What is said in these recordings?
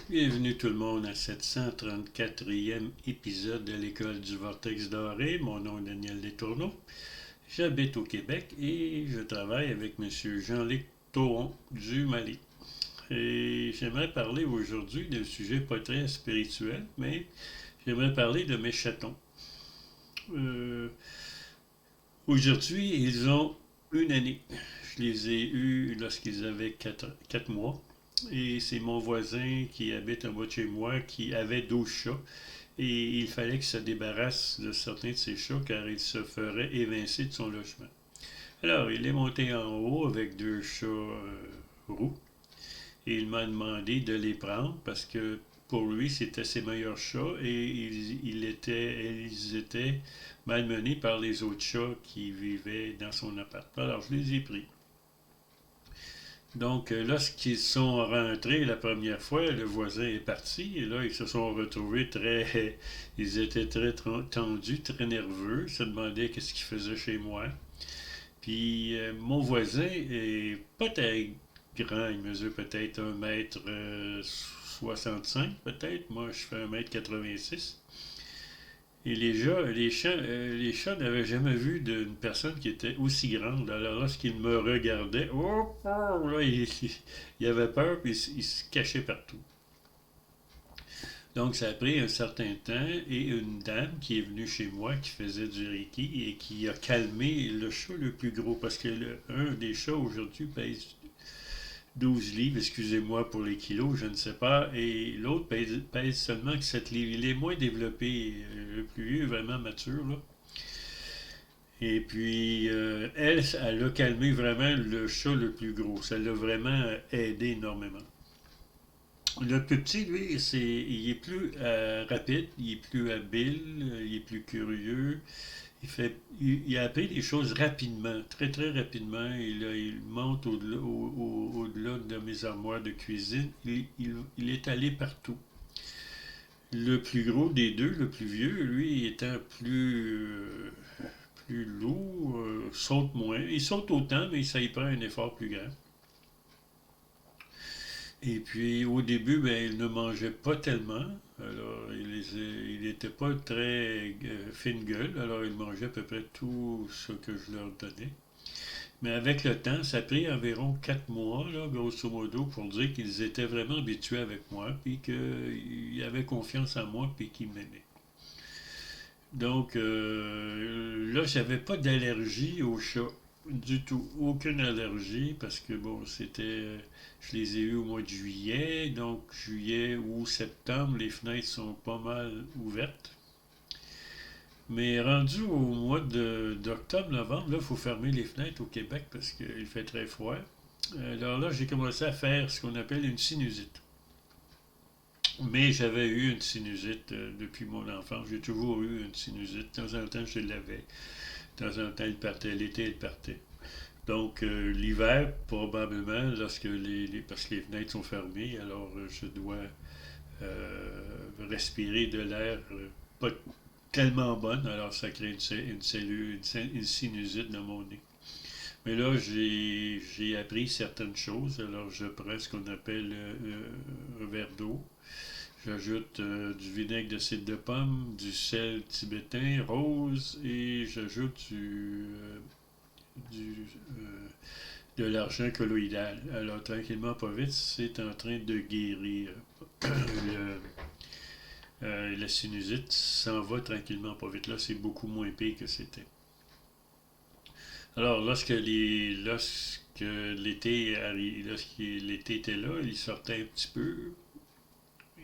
Bienvenue tout le monde à cette 134e épisode de l'École du Vortex Doré. Mon nom est Daniel Letourneau. J'habite au Québec et je travaille avec M. Jean-Luc Tauron du Mali. Et j'aimerais parler aujourd'hui d'un sujet pas très spirituel, mais j'aimerais parler de mes chatons. Euh, Aujourd'hui, ils ont une année. Je les ai eus lorsqu'ils avaient 4 mois. Et c'est mon voisin qui habite en bas de chez moi qui avait 12 chats. Et il fallait qu'il se débarrasse de certains de ses chats car il se ferait évincer de son logement. Alors, il est monté en haut avec deux chats roux. Et il m'a demandé de les prendre parce que pour lui, c'était ses meilleurs chats et ils étaient malmenés par les autres chats qui vivaient dans son appartement. Alors, je les ai pris. Donc, lorsqu'ils sont rentrés la première fois, le voisin est parti et là, ils se sont retrouvés très. Ils étaient très tendus, très nerveux. Ils se demandaient qu'est-ce qu'ils faisaient chez moi. Puis, mon voisin est pas très grand. Il mesure peut-être 1,65 m peut-être. Moi, je fais 1,86 m. Et les chats n'avaient jamais vu d'une personne qui était aussi grande. Alors lorsqu'ils me regardaient, oh, oh, là, il avait peur puis il se cachait partout. Donc ça a pris un certain temps et une dame qui est venue chez moi qui faisait du Reiki et qui a calmé le chat le plus gros parce que un des chats aujourd'hui pèse 12 livres, excusez-moi pour les kilos, je ne sais pas, et l'autre pèse seulement 7 livres. Il est moins développé, le plus vieux est vraiment mature, là. Et puis, elle a calmé vraiment le chat le plus gros. Ça l'a vraiment aidé énormément. Le plus petit, lui, il est plus rapide, il est plus habile, il est plus curieux. Il a appris des choses rapidement, très très rapidement. Il monte au-delà de mes armoires de cuisine. Il est allé partout. Le plus gros des deux, le plus vieux, lui, étant plus lourd, saute moins. Il saute autant, mais ça y prend un effort plus grand. Et puis au début, ben, il ne mangeait pas tellement. Alors, il n'était pas très fine gueule. Alors, il mangeait à peu près tout ce que je leur donnais. Mais avec le temps, ça a pris environ 4 mois, là, grosso modo, pour dire qu'ils étaient vraiment habitués avec moi, puis qu'ils avaient confiance en moi, puis qu'ils m'aimaient. Donc, là, j'avais pas d'allergie aux chats. Du tout. Aucune allergie, parce que, bon, je les ai eus au mois de juillet, donc juillet ou septembre, les fenêtres sont pas mal ouvertes. Mais rendu au mois d'octobre, novembre, là, il faut fermer les fenêtres au Québec parce qu'il fait très froid. Alors là, j'ai commencé à faire ce qu'on appelle une sinusite. Mais j'avais eu une sinusite depuis mon enfance. J'ai toujours eu une sinusite. De temps en temps, je l'avais. De temps en temps, il partait. L'été, il partait. Donc, l'hiver, probablement, parce que les fenêtres sont fermées, alors je dois respirer de l'air pas tellement bonne, alors ça crée une sinusite dans mon nez. Mais là, j'ai appris certaines choses, alors je prends ce qu'on appelle un verre d'eau. J'ajoute du vinaigre de cidre de pomme, du sel tibétain rose et j'ajoute du, de l'argent colloïdal. Alors, tranquillement, pas vite, c'est en train de guérir. le, la sinusite s'en va tranquillement, pas vite. Là, c'est beaucoup moins pire que c'était. Alors, lorsque l'été était là, il sortait un petit peu.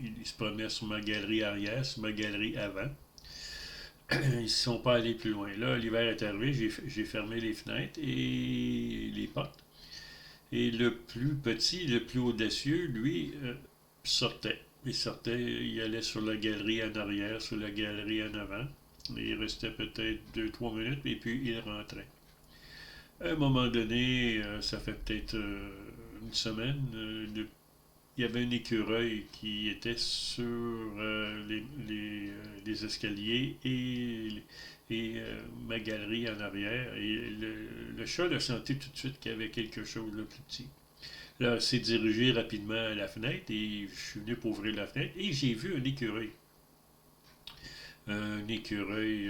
Il se promenait sur ma galerie arrière, sur ma galerie avant. Ils ne sont pas allés plus loin. Là, l'hiver est arrivé, j'ai fermé les fenêtres et les portes. Et le plus petit, le plus audacieux, lui, sortait. Il sortait, il allait sur la galerie en arrière, sur la galerie en avant. Et il restait peut-être 2 3 minutes et puis il rentrait. À un moment donné, ça fait peut-être une semaine, il y avait un écureuil qui était sur les escaliers et ma galerie en arrière. Et le chat a senti tout de suite qu'il y avait quelque chose de plus petit. Là, s'est dirigé rapidement à la fenêtre et je suis venu pour ouvrir la fenêtre et j'ai vu un écureuil. Un écureuil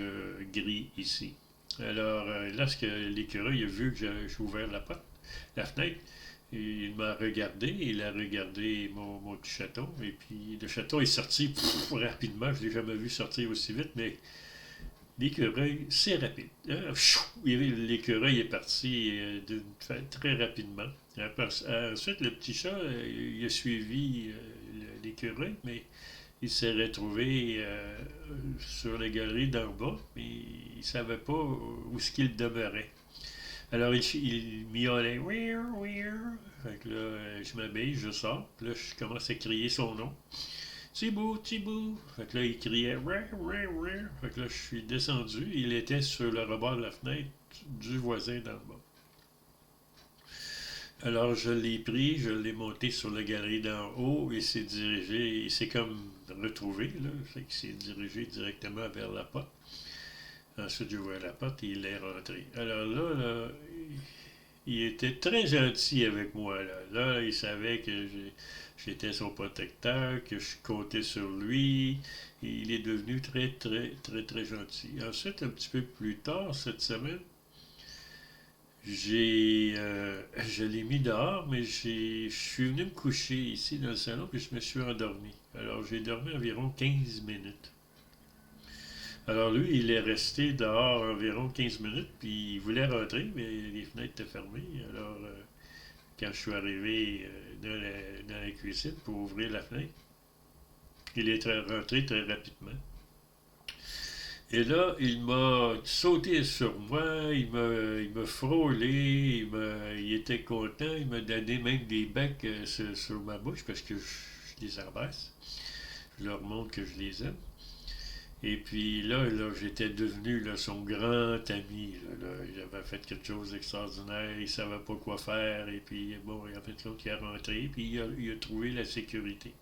gris ici. Alors, lorsque l'écureuil a vu que j'ai ouvert la fenêtre, il m'a regardé, il a regardé mon petit chaton, et puis le chaton est sorti rapidement. Je ne l'ai jamais vu sortir aussi vite, mais l'écureuil, c'est rapide. Hein? L'écureuil est parti très rapidement. Ensuite, le petit chat, il a suivi l'écureuil, mais il s'est retrouvé sur les galeries d'en bas, mais il ne savait pas où ce qu'il demeurait. Alors, il miaulait. Fait que là, je m'habille, je sors. Puis là, je commence à crier son nom. Thibaut, Thibaut. Fait que là, il criait. Fait que là, je suis descendu. Il était sur le rebord de la fenêtre du voisin d'en bas. Alors, je l'ai pris, je l'ai monté sur la galerie d'en haut et s'est dirigé, il s'est comme retrouvé, là. Fait qu'il s'est dirigé directement vers la porte. Ensuite, j'ai ouvert la porte et il est rentré. Alors là, il était très gentil avec moi. Là il savait que j'étais son protecteur, que je comptais sur lui. Et il est devenu très, très, très, très gentil. Ensuite, un petit peu plus tard cette semaine, je l'ai mis dehors, mais je suis venu me coucher ici dans le salon, puis je me suis endormi. Alors, j'ai dormi environ 15 minutes. Alors lui, il est resté dehors environ 15 minutes, puis il voulait rentrer, mais les fenêtres étaient fermées. Alors, quand je suis arrivé dans la cuisine pour ouvrir la fenêtre, il est rentré très rapidement. Et là, il m'a sauté sur moi, il m'a frôlé, il était content, il m'a donné même des becs sur ma bouche parce que je les embrasse. Je leur montre que je les aime. Et puis là j'étais devenu son grand ami. Il avait fait quelque chose d'extraordinaire, il ne savait pas quoi faire, et puis bon, il a fait l'autre qui est rentré, puis il a trouvé la sécurité.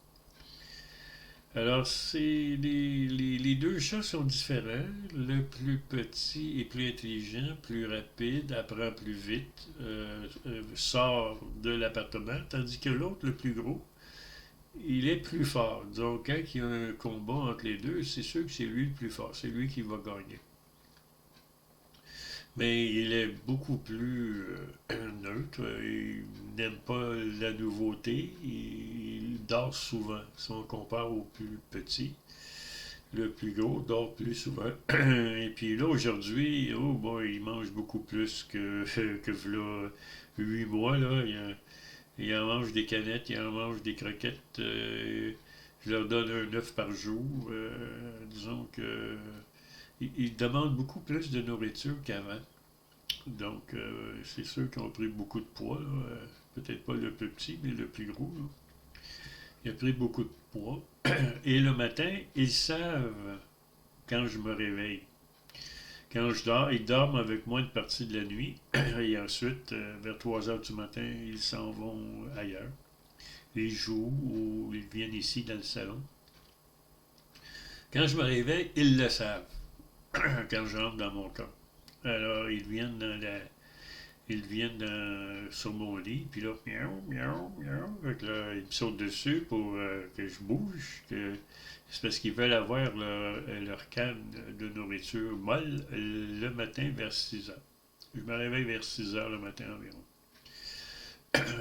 Alors, les deux chats sont différents. Le plus petit est plus intelligent, plus rapide, apprend plus vite, sort de l'appartement, tandis que l'autre, le plus gros, il est plus fort. Donc, quand il y a un combat entre les deux, c'est sûr que c'est lui le plus fort. C'est lui qui va gagner. Mais il est beaucoup plus neutre. Il n'aime pas la nouveauté. Il dort souvent. Si on compare au plus petit, le plus gros dort plus souvent. Et puis là, aujourd'hui, oh boy, il mange beaucoup plus que là, 8 mois. Là. Il en mange des canettes, il en mange des croquettes. Je leur donne un œuf par jour. Disons que ils demandent beaucoup plus de nourriture qu'avant. Donc, c'est sûr qu'ils ont pris beaucoup de poids. Peut-être pas le plus petit, mais le plus gros. Là. Il a pris beaucoup de poids. Et le matin, ils savent quand je me réveille. Quand je dors, ils dorment avec moi une partie de la nuit. Et ensuite, vers 3 heures du matin, ils s'en vont ailleurs. Ils jouent ou ils viennent ici dans le salon. Quand je me réveille, ils le savent. Quand j'entre dans mon corps. Alors, ils viennent sur mon lit, puis là, miaou, miaou, miaou. Fait que là, ils me sautent dessus pour que je bouge. C'est parce qu'ils veulent avoir leur canne de nourriture molle le matin vers 6 heures. Je me réveille vers 6 heures le matin environ.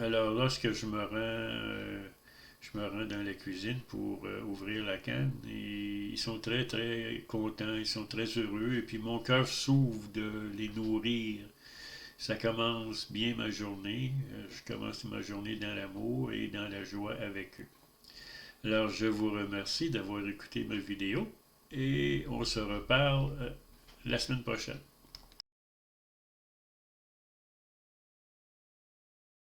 Alors, lorsque je me rends dans la cuisine pour ouvrir la canne, et ils sont très, très contents, ils sont très heureux, et puis mon cœur s'ouvre de les nourrir. Ça commence bien ma journée. Je commence ma journée dans l'amour et dans la joie avec eux. Alors, je vous remercie d'avoir écouté ma vidéo et on se reparle la semaine prochaine.